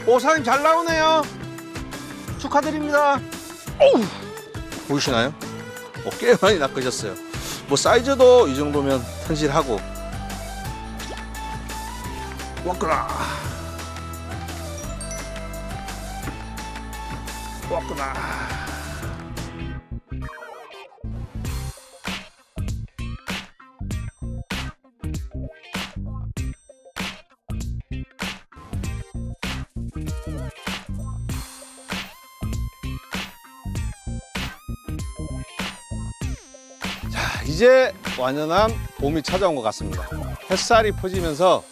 오, 사장님 잘 나오네요. 축하드립니다. 오우, 보이시나요? 꽤 많이 낚으셨어요. 뭐 사이즈도 이 정도면 튼실하고. 왔구나. 왔구나. 자, 이제 완연한 봄이 찾아온 것 같습니다. 햇살이 퍼지면서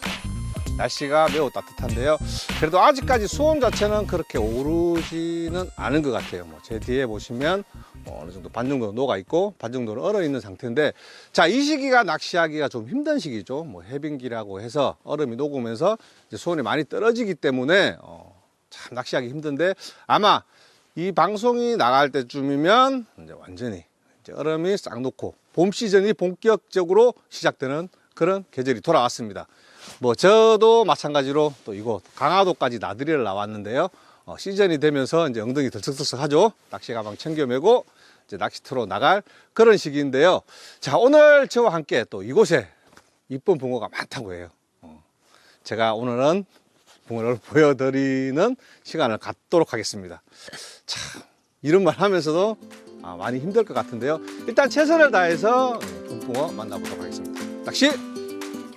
날씨가 매우 따뜻한데요. 그래도 아직까지 수온 자체는 그렇게 오르지는 않은 것 같아요. 제 뒤에 보시면 어느 정도 반 정도 녹아 있고 반 정도는 얼어 있는 상태인데, 자, 이 시기가 낚시하기가 좀 힘든 시기죠. 해빙기라고 해서 얼음이 녹으면서 이제 수온이 많이 떨어지기 때문에 참 낚시하기 힘든데, 아마 이 방송이 나갈 때쯤이면 이제 완전히 이제 얼음이 싹 녹고 봄 시즌이 본격적으로 시작되는 그런 계절이 돌아왔습니다. 저도 마찬가지로 또 이곳 강화도까지 나들이를 나왔는데요. 시즌이 되면서 이제 엉덩이 들썩들썩 하죠. 낚시 가방 챙겨 메고 이제 낚시터로 나갈 그런 시기인데요. 자, 오늘 저와 함께 또 이곳에 이쁜 붕어가 많다고 해요. 제가 오늘은 붕어를 보여드리는 시간을 갖도록 하겠습니다. 참, 이런 말 하면서도 많이 힘들 것 같은데요. 일단 최선을 다해서 붕어 만나보도록 하겠습니다. 낚시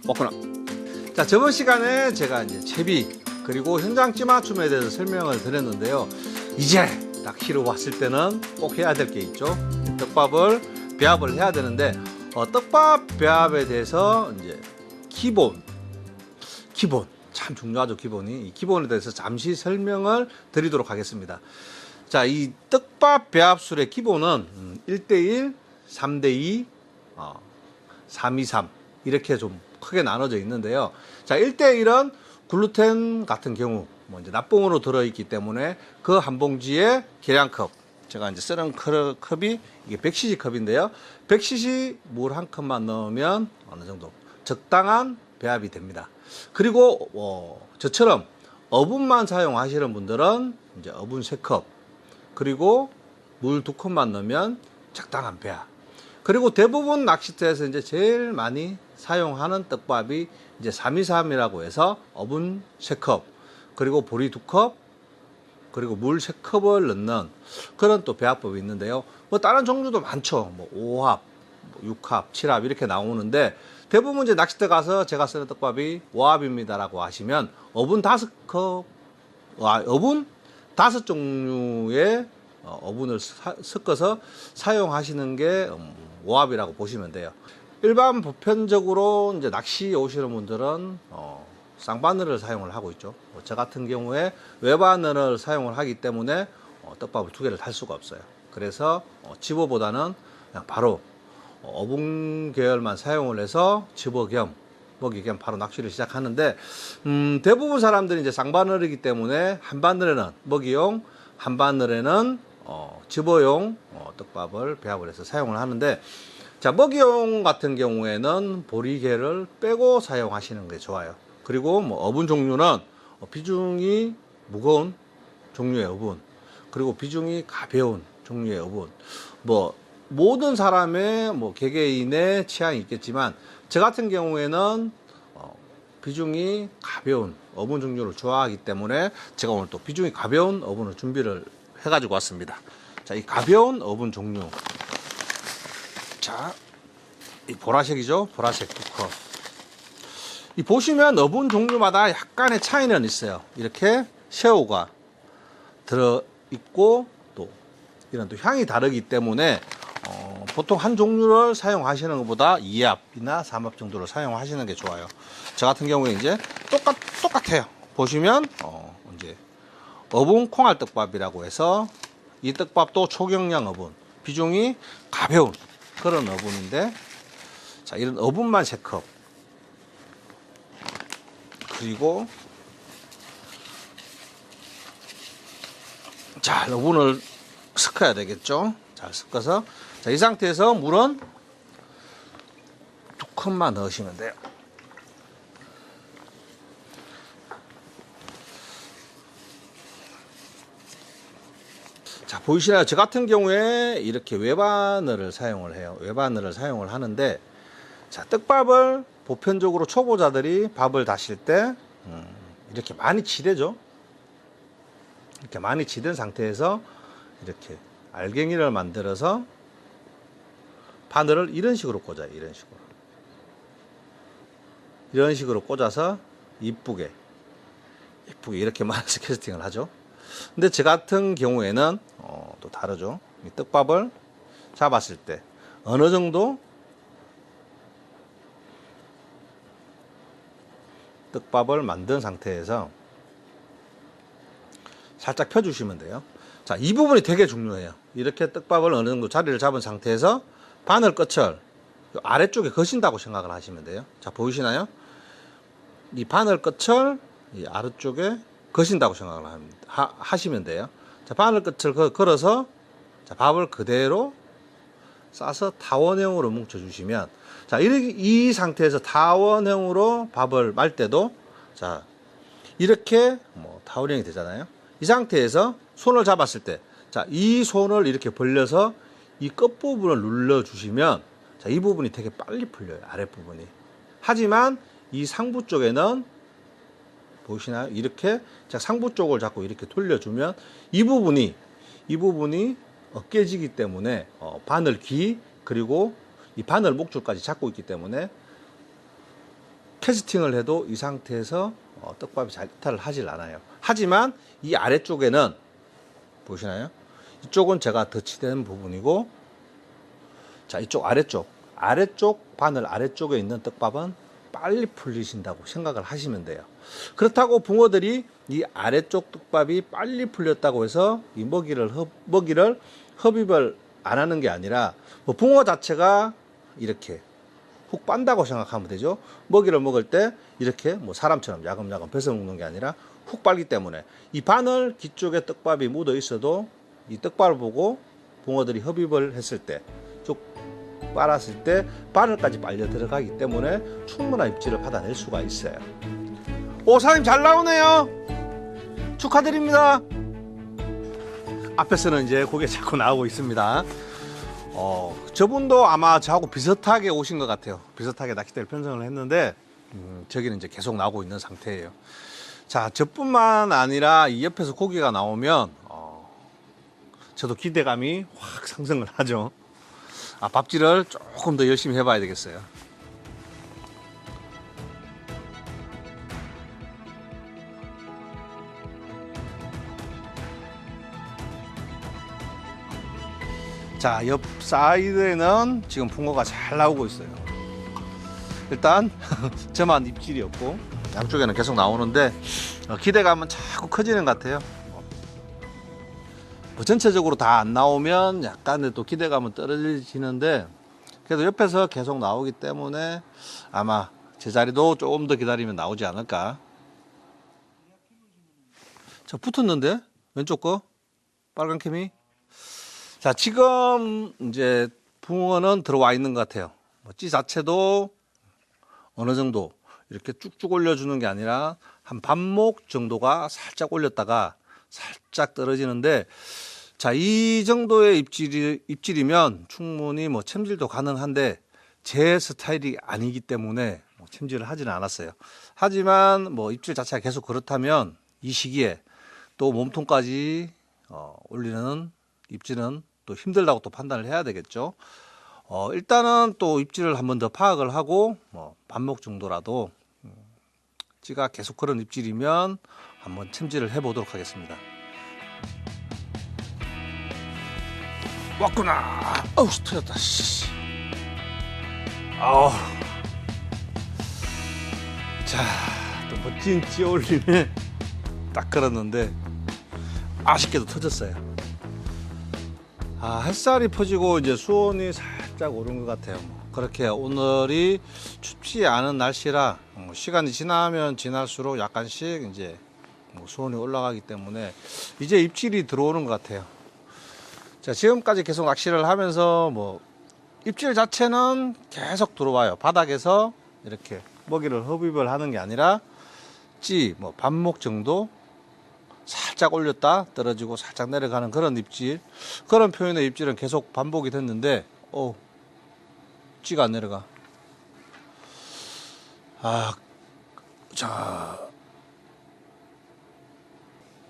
먹거나. 자, 저번 시간에 제가 이제 채비 그리고 현장 찌맞춤에 대해서 설명을 드렸는데요. 이제 낚시로 왔을 때는 꼭 해야 될 게 있죠. 떡밥을 배합을 해야 되는데, 떡밥 배합에 대해서 이제 기본 참 중요하죠. 기본이. 이 기본에 대해서 잠시 설명을 드리도록 하겠습니다. 자, 이 떡밥 배합술의 기본은 1대1, 3대2, 3-2-3 이렇게 좀 크게 나눠져 있는데요. 자, 1대1은 글루텐 같은 경우 이제 납봉으로 들어있기 때문에 그 한 봉지에 계량컵, 제가 이제 쓰는 컵이 이게 100cc 컵인데요. 100cc 물 한 컵만 넣으면 어느 정도 적당한 배합이 됩니다. 그리고 저처럼 어분만 사용하시는 분들은 이제 어분 3컵, 그리고 물 2컵만 넣으면 적당한 배합. 그리고 대부분 낚시터에서 이제 제일 많이 사용하는 떡밥이 이제 3-2-3이라고 해서 어분 3컵, 그리고 보리 2컵, 그리고 물 3컵을 넣는 그런 또 배합법이 있는데요. 다른 종류도 많죠. 5합, 6합, 7합 이렇게 나오는데, 대부분 이제 낚시터 가서 제가 쓰는 떡밥이 5합입니다라고 하시면 어분 5컵, 어분 5종류의 어분을 섞어서 사용하시는 게 5합이라고 보시면 돼요. 일반 보편적으로 이제 낚시 오시는 분들은 쌍바늘을 사용을 하고 있죠. 저 같은 경우에 외바늘을 사용을 하기 때문에 떡밥을 2개를 달 수가 없어요. 그래서 집어보다는 그냥 바로 어분 계열만 사용을 해서 집어 겸 먹이 겸 바로 낚시를 시작하는데, 대부분 사람들이 이제 쌍바늘이기 때문에 한 바늘에는 먹이용, 한 바늘에는 집어용 떡밥을 배합을 해서 사용을 하는데, 자, 먹이용 같은 경우에는 보리개를 빼고 사용하시는 게 좋아요. 그리고 어분 종류는 비중이 무거운 종류의 어분, 그리고 비중이 가벼운 종류의 어분, 모든 사람의 개개인의 취향이 있겠지만, 저 같은 경우에는 비중이 가벼운 어분 종류를 좋아하기 때문에 제가 오늘 또 비중이 가벼운 어분을 준비를 해가지고 왔습니다. 자, 이 가벼운 어분 종류. 자, 이 보라색이죠. 보라색 2컵. 이 보시면 어분 종류마다 약간의 차이는 있어요. 이렇게 쉐어가 들어있고 또 이런 또 향이 다르기 때문에 보통 한 종류를 사용하시는 것보다 2합이나 3합 정도를 사용하시는 게 좋아요. 저 같은 경우에 이제 똑같아요. 보시면 이제 어분 콩알떡밥이라고 해서 이 떡밥도 초경량 어분, 비중이 가벼운 그런 어분인데, 자, 이런 어분만 3컵, 그리고 자, 어분을 섞어야 되겠죠. 잘 섞어서, 자, 이 상태에서 물은 2컵만 넣으시면 돼요. 자, 보이시나요? 저 같은 경우에 이렇게 외바늘을 사용을 해요. 외바늘을 사용을 하는데, 자, 떡밥을 보편적으로 초보자들이 밥을 다실 때 이렇게 많이 치대죠. 이렇게 많이 치댄 상태에서 이렇게 알갱이를 만들어서 바늘을 이런 식으로 꽂아요. 이런 식으로 꽂아서 이쁘게 이렇게 말아서 캐스팅을 하죠. 근데 저 같은 경우에는 또 다르죠. 이 떡밥을 잡았을 때 어느 정도 떡밥을 만든 상태에서 살짝 펴주시면 돼요. 자, 이 부분이 되게 중요해요. 이렇게 떡밥을 어느 정도 자리를 잡은 상태에서 바늘 끝을 아래쪽에 거신다고 생각을 하시면 돼요. 자, 보이시나요? 이 바늘 끝을 이 아래쪽에 거신다고 생각을 하시면 돼요. 자, 바늘 끝을 걸어서 자, 밥을 그대로 싸서 타원형으로 뭉쳐주시면, 자, 이 상태에서 타원형으로 밥을 말 때도, 자, 이렇게 뭐 타원형이 되잖아요. 이 상태에서 손을 잡았을 때, 자, 이 손을 이렇게 벌려서 이 끝부분을 눌러주시면, 자, 이 부분이 되게 빨리 풀려요. 아랫부분이. 하지만 이 상부 쪽에는 보이시나요? 이렇게 자, 상부 쪽을 자꾸 이렇게 돌려주면 이 부분이 깨지기 때문에 바늘 귀 그리고 이 바늘 목줄까지 잡고 있기 때문에 캐스팅을 해도 이 상태에서 떡밥이 잘 이탈을 하질 않아요. 하지만 이 아래쪽에는 보시나요? 이쪽은 제가 덧치된 부분이고, 자, 이쪽 아래쪽 바늘 아래쪽에 있는 떡밥은 빨리 풀리신다고 생각을 하시면 돼요. 그렇다고 붕어들이 이 아래쪽 떡밥이 빨리 풀렸다고 해서 이 먹이를 흡입을 안 하는 게 아니라, 뭐 붕어 자체가 이렇게 훅 빤다고 생각하면 되죠. 먹이를 먹을 때 이렇게 뭐 사람처럼 야금야금 뺏어 먹는 게 아니라 훅 빨기 때문에 이 바늘 뒤쪽에 떡밥이 묻어 있어도 이 떡밥을 보고 붕어들이 흡입을 했을 때, 쭉 빨았을 때 바늘까지 빨려 들어가기 때문에 충분한 입질을 받아낼 수가 있어요. 오, 사장님 잘 나오네요. 축하드립니다. 앞에서는 이제 고개 자꾸 나오고 있습니다. 저분도 아마 저하고 비슷하게 오신 것 같아요. 비슷하게 낚싯대를 편성을 했는데 저기는 이제 계속 나오고 있는 상태예요. 자, 저뿐만 아니라 이 옆에서 고기가 나오면 저도 기대감이 확 상승을 하죠. 밥질을 조금 더 열심히 해봐야 되겠어요. 자, 옆 사이드에는 지금 붕어가 잘 나오고 있어요. 일단 저만 입질이 없고 양쪽에는 계속 나오는데 기대감은 자꾸 커지는 것 같아요. 뭐 전체적으로 다 안 나오면 약간의 또 기대감은 떨어지는데, 그래도 옆에서 계속 나오기 때문에 아마 제자리도 조금 더 기다리면 나오지 않을까. 자, 붙었는데 왼쪽 거 빨간 캠이. 자, 지금 이제 붕어는 들어와 있는 것 같아요. 찌 자체도 어느 정도 이렇게 쭉쭉 올려주는 게 아니라 한 반목 정도가 살짝 올렸다가 살짝 떨어지는데, 자, 이 정도의 입질이면 충분히 뭐 챔질도 가능한데 제 스타일이 아니기 때문에 뭐 챔질을 하지는 않았어요. 하지만 뭐 입질 자체가 계속 그렇다면 이 시기에 또 몸통까지 올리는 입질은 또 힘들다고 또 판단을 해야 되겠죠. 일단은 또 입질을 한번 더 파악을 하고 뭐 반목 정도라도 찌가 계속 그런 입질이면 한번 챔질을 해보도록 하겠습니다. 왔구나. 어우, 터졌다. 자, 또 멋진 찌 올리네. 딱 걸었는데 아쉽게도 터졌어요. 햇살이 퍼지고 이제 수온이 살짝 오른 것 같아요. 그렇게 오늘이 춥지 않은 날씨라 시간이 지나면 지날수록 약간씩 이제 수온이 올라가기 때문에 이제 입질이 들어오는 것 같아요. 자, 지금까지 계속 낚시를 하면서 뭐 입질 자체는 계속 들어와요. 바닥에서 이렇게 먹이를 흡입을 하는 게 아니라 찌 뭐 반목 정도 살짝 올렸다 떨어지고 살짝 내려가는 그런 입질, 그런 표현의 입질은 계속 반복이 됐는데 찌가 안 내려가. 자,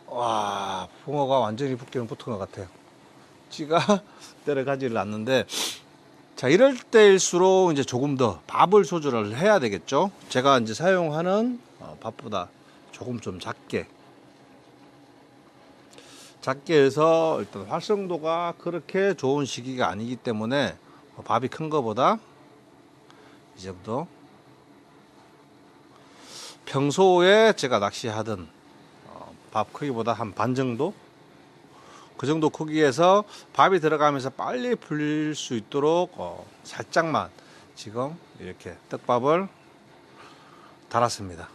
와, 붕어가 완전히 붙기는 붙은 것 같아요. 찌가 내려가지를 않는데, 자, 이럴 때일수록 이제 조금 더 밥을 조절을 해야 되겠죠. 제가 이제 사용하는 밥보다 조금 좀 작게 해서 일단 활성도가 그렇게 좋은 시기가 아니기 때문에 밥이 큰 거보다 이 정도, 평소에 제가 낚시하던 밥 크기보다 한 반 정도, 그 정도 크기에서 밥이 들어가면서 빨리 풀릴 수 있도록 살짝만 지금 이렇게 떡밥을 달았습니다.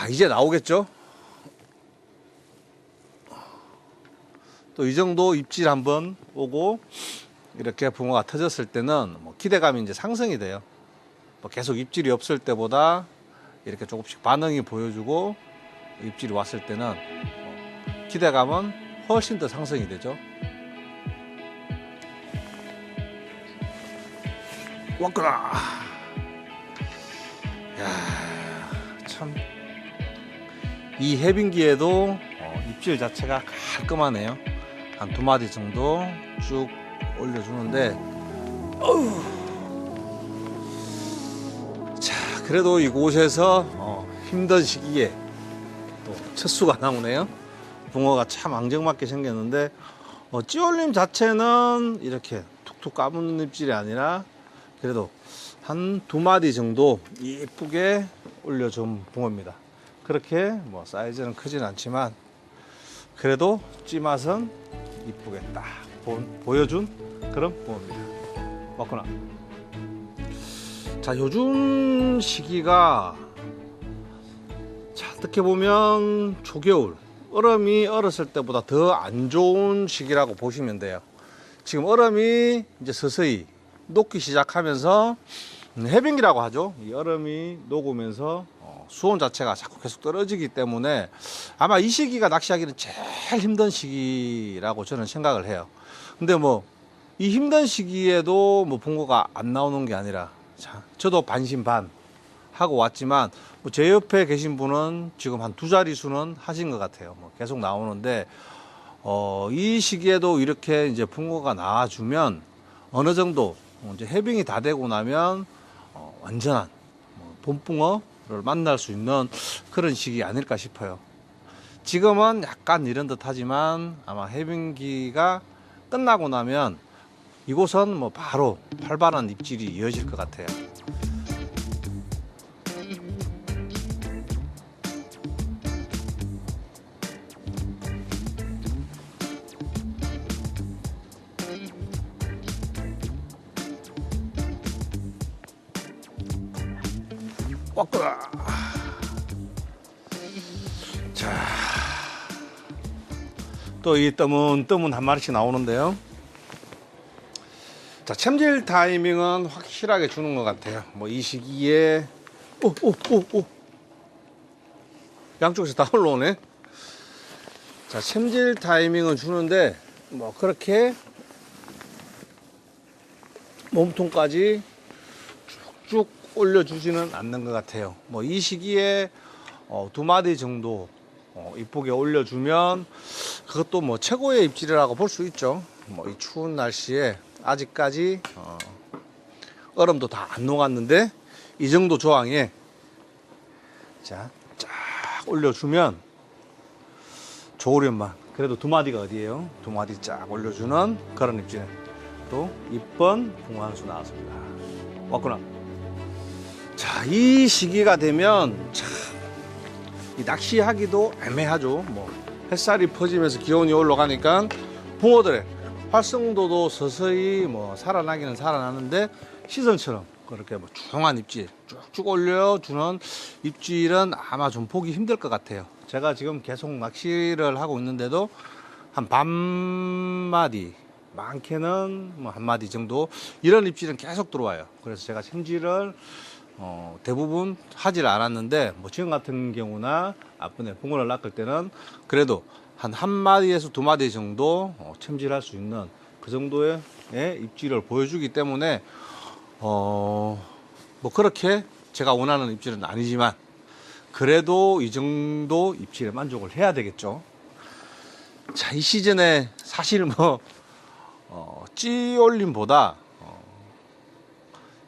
이제 나오겠죠. 또 이 정도 입질 한번 오고 이렇게 붕어가 터졌을 때는 뭐 기대감이 이제 상승이 돼요. 뭐 계속 입질이 없을 때보다 이렇게 조금씩 반응이 보여주고 입질이 왔을 때는 기대감은 훨씬 더 상승이 되죠. 왔구나. 야, 참, 이 해빙기에도 입질 자체가 깔끔하네요. 한 2마디 정도 쭉 올려주는데, 자, 그래도 이곳에서 힘든 시기에 또 첫 수가 나오네요. 붕어가 참 앙증맞게 생겼는데, 찌올림 자체는 이렇게 툭툭 까부는 입질이 아니라 그래도 한 2마디 정도 이쁘게 올려준 붕어입니다. 그렇게 뭐 사이즈는 크진 않지만 그래도 찌맛은 이쁘게 딱 보여준 그런 붕어입니다. 맞구나. 자, 요즘 시기가, 자, 어떻게 보면 초겨울, 얼음이 얼었을 때보다 더 안 좋은 시기라고 보시면 돼요. 지금 얼음이 이제 서서히 녹기 시작하면서 해빙기라고 하죠. 이 얼음이 녹으면서 수온 자체가 자꾸 계속 떨어지기 때문에 아마 이 시기가 낚시하기는 제일 힘든 시기라고 저는 생각을 해요. 근데 뭐 이 힘든 시기에도 뭐 붕어가 안 나오는 게 아니라, 자, 저도 반신반 하고 왔지만 뭐 제 옆에 계신 분은 지금 한 2자릿수는 하신 것 같아요. 뭐 계속 나오는데 이 시기에도 이렇게 이제 붕어가 나와주면 어느 정도 이제 해빙이 다 되고 나면 완전한 봄붕어를 만날 수 있는 그런 시기 아닐까 싶어요. 지금은 약간 이런 듯 하지만 아마 해빙기가 끝나고 나면 이곳은 뭐 바로 활발한 입질이 이어질 것 같아요. 왔구나. 자, 또 이 뜸은 한 마리씩 나오는데요. 자, 챔질 타이밍은 확실하게 주는 것 같아요. 뭐 이 시기에 오 양쪽에서 다 올라오네. 자, 챔질 타이밍은 주는데 뭐 그렇게 몸통까지 쭉쭉 올려주지는 않는 것 같아요. 뭐 이 시기에 2마디 정도 이쁘게 올려주면 그것도 뭐 최고의 입질이라고 볼 수 있죠. 뭐 이 추운 날씨에 아직까지 얼음도 다 안 녹았는데 이 정도 조항에 자, 쫙 올려주면 조우련만 그래도 2마디가 어디에요? 2마디 쫙 올려주는 그런 입질. 또 이쁜 붕어 한 수 나왔습니다. 왔구나. 자, 이 시기가 되면 참 이 낚시하기도 애매하죠. 뭐 햇살이 퍼지면서 기온이 올라가니까 붕어들의 활성도도 서서히 뭐 살아나기는 살아나는데 시선처럼 그렇게 뭐 조용한 입질 쭉쭉 올려주는 입질은 아마 좀 보기 힘들 것 같아요. 제가 지금 계속 낚시를 하고 있는데도 한 반마디, 많게는 뭐 1마디 정도 이런 입질은 계속 들어와요. 그래서 제가 챔질을 대부분 하질 않았는데 뭐 지금 같은 경우나 앞번에 붕어를 낚을 때는 그래도 한 마디에서 2마디 정도 챔질할 수 있는 그 정도의 입질을 보여주기 때문에 뭐 그렇게 제가 원하는 입질은 아니지만 그래도 이 정도 입질에 만족을 해야 되겠죠. 자, 이 시즌에 사실 뭐 찌 올림보다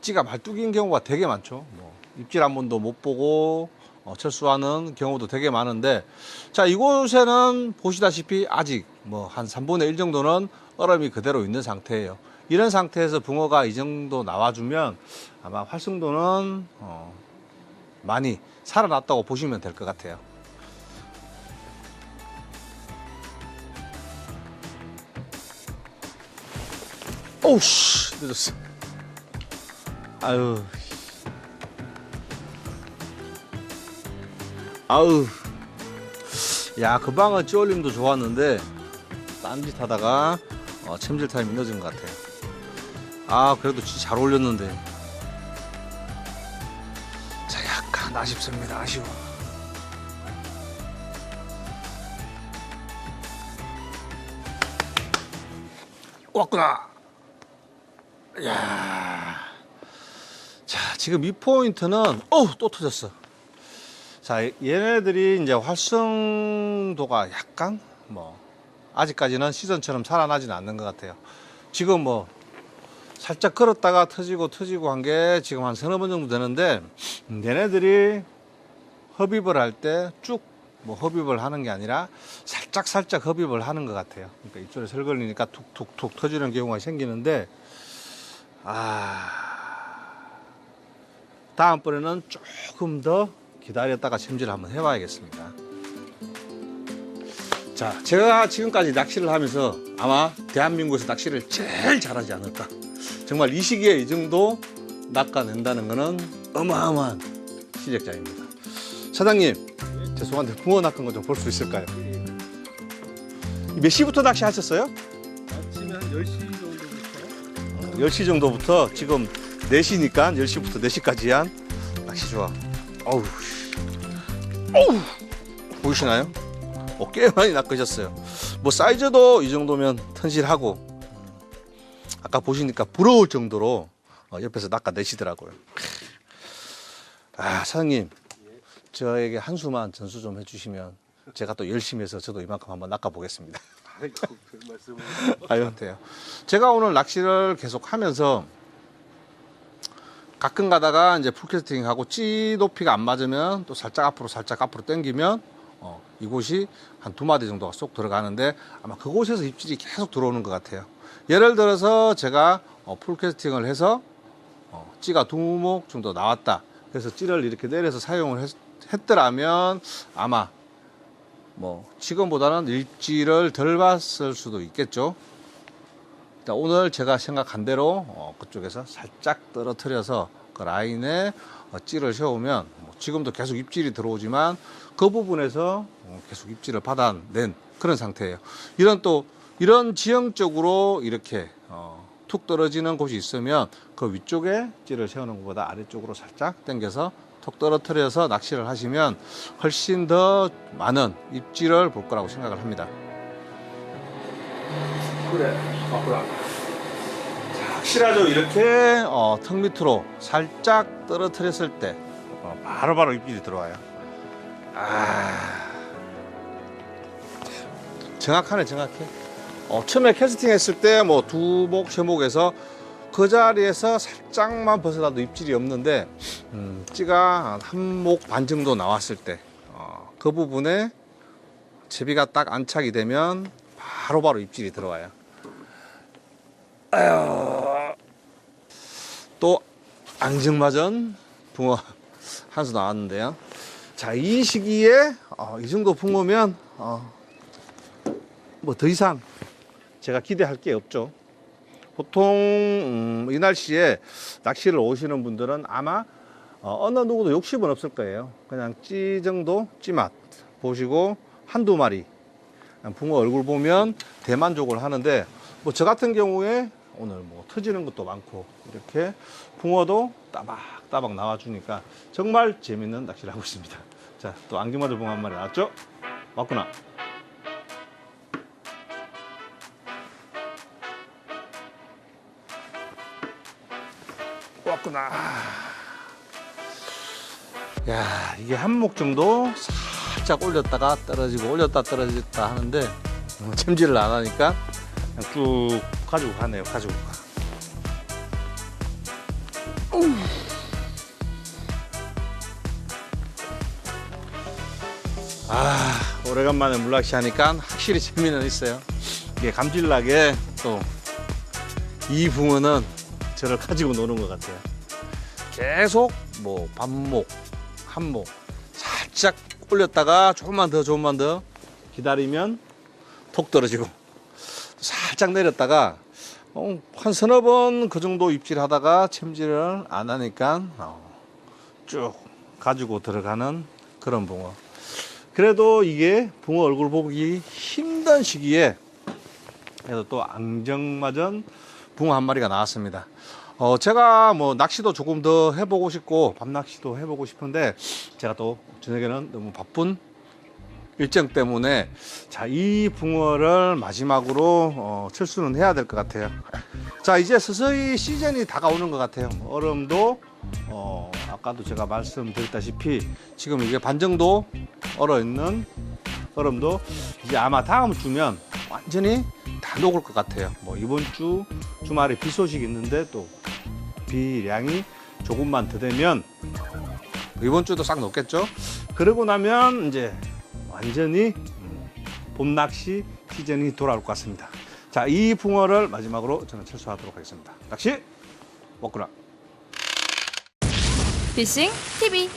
찌가 말뚝인 경우가 되게 많죠. 뭐 입질 한 번도 못 보고 철수하는 경우도 되게 많은데, 자, 이곳에는 보시다시피 아직 뭐 한 3분의 1 정도는 얼음이 그대로 있는 상태예요. 이런 상태에서 붕어가 이 정도 나와주면 아마 활성도는 많이 살아났다고 보시면 될 것 같아요. 오우씨, 늦었어. 아유. 아우. 야, 그 방은 찌올림도 좋았는데 딴짓 하다가 챔질 타임이 늦은 것 같아요. 아, 그래도 진짜 잘 올렸는데. 자, 약간 아쉽습니다. 아쉬워. 왔구나. 야. 자, 지금 이 포인트는 또 터졌어. 자, 얘네들이 이제 활성도가 약간 뭐 아직까지는 시즌처럼 살아나지는 않는 것 같아요. 지금 뭐 살짝 걸었다가 터지고 한 게 지금 한 서너 번 정도 되는데, 얘네들이 흡입을 할 때 쭉 뭐 흡입을 하는 게 아니라 살짝 흡입을 하는 것 같아요. 그러니까 이쪽에 설 걸리니까 툭툭툭 터지는 경우가 생기는데, 다음번에는 조금 더 기다렸다가 챔질을 한번 해봐야겠습니다. 자, 제가 지금까지 낚시를 하면서 아마 대한민국에서 낚시를 제일 잘하지 않을까. 정말 이 시기에 이 정도 낚아낸다는 거는 어마어마한 실력자입니다. 사장님, 죄송한데 붕어 낚은 거 좀 볼 수 있을까요? 몇 시부터 낚시 하셨어요? 아침에 한 10시 정도부터. 10시 정도부터 지금 4시니까 10시부터 4시까지 한 낚시 좋아. 어우, 보이시나요? 꽤 많이 낚으셨어요. 뭐 사이즈도 이 정도면 튼실하고, 아까 보시니까 부러울 정도로 옆에서 낚아내시더라고요. 사장님, 저에게 한 수만 전수 좀 해주시면 제가 또 열심히 해서 저도 이만큼 한번 낚아보겠습니다. 아이고, 별 말씀을. 아유, 제가 오늘 낚시를 계속 하면서 가끔 가다가 이제 풀캐스팅하고 찌 높이가 안 맞으면 또 살짝 앞으로 당기면 이곳이 한 2마디 정도가 쏙 들어가는데, 아마 그곳에서 입질이 계속 들어오는 것 같아요. 예를 들어서 제가 풀캐스팅을 해서 찌가 2목 정도 나왔다. 그래서 찌를 이렇게 내려서 사용을 했더라면 아마 뭐 지금보다는 일지를 덜 봤을 수도 있겠죠. 오늘 제가 생각한 대로 그쪽에서 살짝 떨어뜨려서 그 라인에 찌를 세우면 지금도 계속 입질이 들어오지만 그 부분에서 계속 입질을 받아낸 그런 상태예요. 이런 지형적으로 이렇게 툭 떨어지는 곳이 있으면 그 위쪽에 찌를 세우는 것보다 아래쪽으로 살짝 당겨서 톡 떨어뜨려서 낚시를 하시면 훨씬 더 많은 입질을 볼 거라고 생각을 합니다. 그래, 바꾸라. 자, 확실하죠? 이렇게 턱 밑으로 살짝 떨어뜨렸을 때 바로바로 입질이 들어와요. 정확하네, 정확해. 처음에 캐스팅 했을 때 뭐 2목, 3목에서 그 자리에서 살짝만 벗어나도 입질이 없는데, 찌가 한 목 반 정도 나왔을 때, 그 부분에 제비가 딱 안착이 되면 바로바로 입질이 들어와요. 또 앙증맞은 붕어 한 수 나왔는데요. 자, 이 시기에 이 정도 붕어면 뭐 더 이상 제가 기대할 게 없죠. 보통 이 날씨에 낚시를 오시는 분들은 아마 어느 누구도 욕심은 없을 거예요. 그냥 찌 정도, 찌맛 보시고 한두 마리 붕어 얼굴 보면 대만족을 하는데, 뭐 저 같은 경우에 오늘 뭐 터지는 것도 많고 이렇게 붕어도 따박따박 나와주니까 정말 재밌는 낚시를 하고 있습니다. 자, 또 안경맞은 붕어 한 마리 나왔죠? 왔구나. 왔구나. 야, 이게 한 목 정도 살짝 올렸다가 떨어지고 올렸다 떨어졌다 하는데 챔질을 안 하니까 그냥 쭉 가지고 가네요. 가지고 가. 아, 오래간만에 물낚시 하니까 확실히 재미는 있어요. 이게 감질나게 또 이 붕어는 저를 가지고 노는 것 같아요. 계속 뭐 반목, 한목 살짝 올렸다가 조금만 더 기다리면 톡 떨어지고 살짝 내렸다가 한 서너 번 그 정도 입질하다가 챔질을 안 하니까 쭉 가지고 들어가는 그런 붕어. 그래도 이게 붕어 얼굴 보기 힘든 시기에 그래도 또 앙증맞은 붕어 한 마리가 나왔습니다. 제가 뭐 낚시도 조금 더 해보고 싶고 밤낚시도 해보고 싶은데 제가 또 저녁에는 너무 바쁜 일정 때문에 자, 이 붕어를 마지막으로 철수는 해야 될 것 같아요. 자, 이제 서서히 시즌이 다가오는 것 같아요. 얼음도 아까도 제가 말씀드렸다시피 지금 이게 반 정도 얼어 있는 얼음도 이제 아마 다음 주면 완전히 다 녹을 것 같아요. 뭐 이번 주 주말에 비 소식이 있는데 또 비량이 조금만 더 되면 이번 주도 싹 녹겠죠. 그러고 나면 이제 완전히 봄 낚시 시즌이 돌아올 것 같습니다. 자, 이 붕어를 마지막으로 저는 철수하도록 하겠습니다. 낚시 먹구나. 피싱 TV